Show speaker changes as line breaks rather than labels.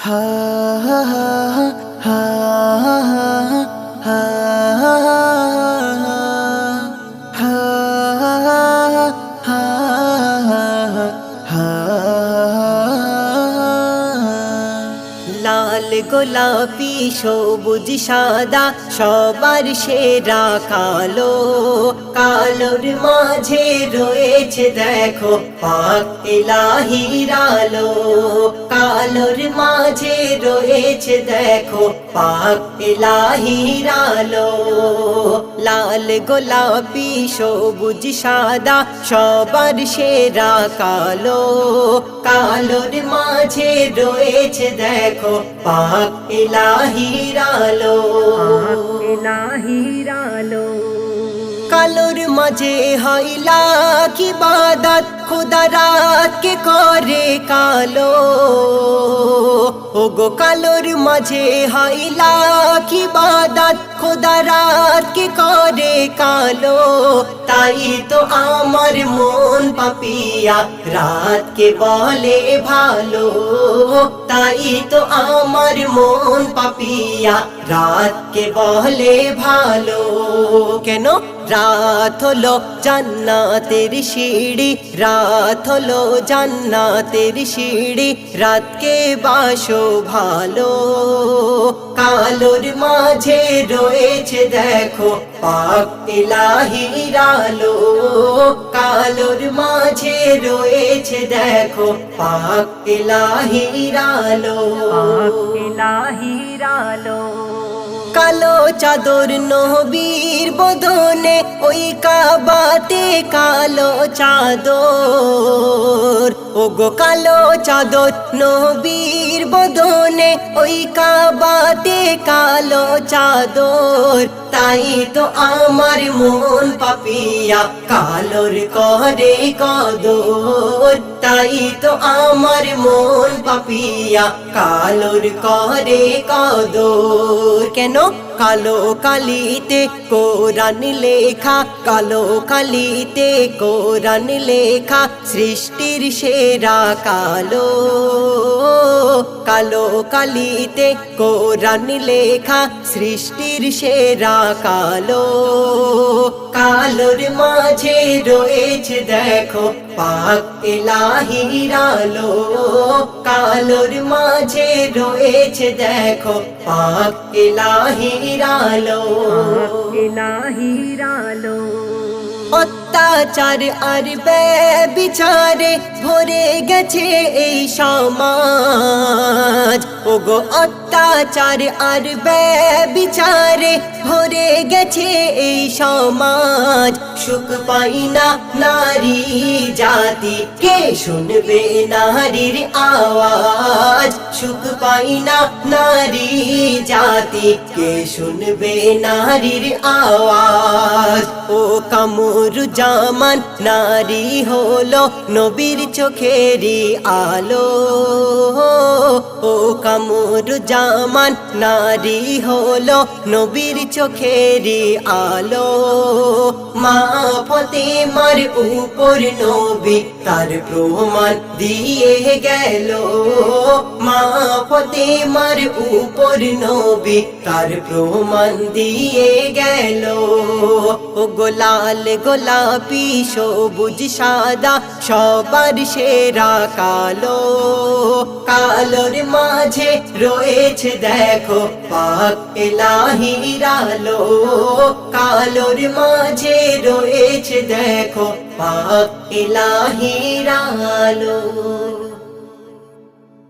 হা হা হা হা হা লাল গোলাপি সবুজ সাদা সবার সেরা কালো, কালোর মাঝে রয়েছে দেখো পাক ইলাহির আলো, কালোর মাঝে রয়েছে দেখো পাক ইলাহির আলো। লাল গোলাপি সবুজ সাদা সবার সেরা কালো, কালোর মাঝে রয়েছে দেখো পাক ইলাহির আলো, ইলাহির আলো। কালোর মাঝে হয় লাখ ইবাদত খুদা রাত কে করে কালো, ওগো কালোর মাঝে হয় লাখ ইবাদত খুদা রাত কে করে কালো। তাই তো আমার মন পাপিয়া রাত কে বলে ভালো, তাই তো আমার মন পাপিয়া রাত কে বলে ভালো। কেন? রাত হলো জান্নাতের সিঁড়ি, রাত হলো জান্নাতের সিঁড়ি, রাতকে বাসো ভালো। কালোর মাঝে রয়েছে দেখো পাক ইলাহির আলো, কালোর মাঝে রয়েছে দেখো পাক ইলাহির আলো, পাক ইলাহির আলো। কালো চাদর নবীর বদনে ওই কাবাতে কালো চাদর, ওগো কালো চাদর নবীর বদনে ওই কাবাতে কালো চাদর। তাই তো আমার মন পাপিয়া কালোর করে কদর, তাই তো আমার মন পাপিয়া কালোর করে কদর। কেন? কালো কালিতে কোরআন লেখা, কালো কালিতে কোরআন লেখা, সৃষ্টির সেরা কালো, কালো কালিতে কোরআন লেখা, সৃষ্টির সেরা কালো। কালোর মাঝে রয়েছে দেখো পাক ইলাহির আলো, কালোর মাঝে রয়েছে দেখো পাক ইলাহির আলো, ইলাহির আলো। অত্যাচার আর ব্যভিচারে ভরে গেছে এই সমাজ, ওগো অত্যাচার আর ব্যভিচারে ভরে গেছে এই সমাজ। সুখ পাই না নারী জাতি, কে শুনবে নারীর আওয়াজ? সুখ পাই না নারী জাতি, কে শুনবে নারীর আওয়াজ? ও কামরুজ্জামান নারী হলো নবীর চোখেরই আলো, ও কামরুজ্জামান নারী হলো নবীর চোখেরই আলো। মা ফাতেমার উপর নবী তার প্রমাণ দিয়ে গেল, মা ফাতেমার উপর নবী তার প্রমাণ দিয়ে গেল। ও গোলাল গোলাপি সবুজ সাদা সবার সেরা কালো, কালোর মাঝে রয়েছে দেখো পাক ইলাহির আলো, কালোর মাঝে রয়েছে দেখো পাক ইলাহির আলো।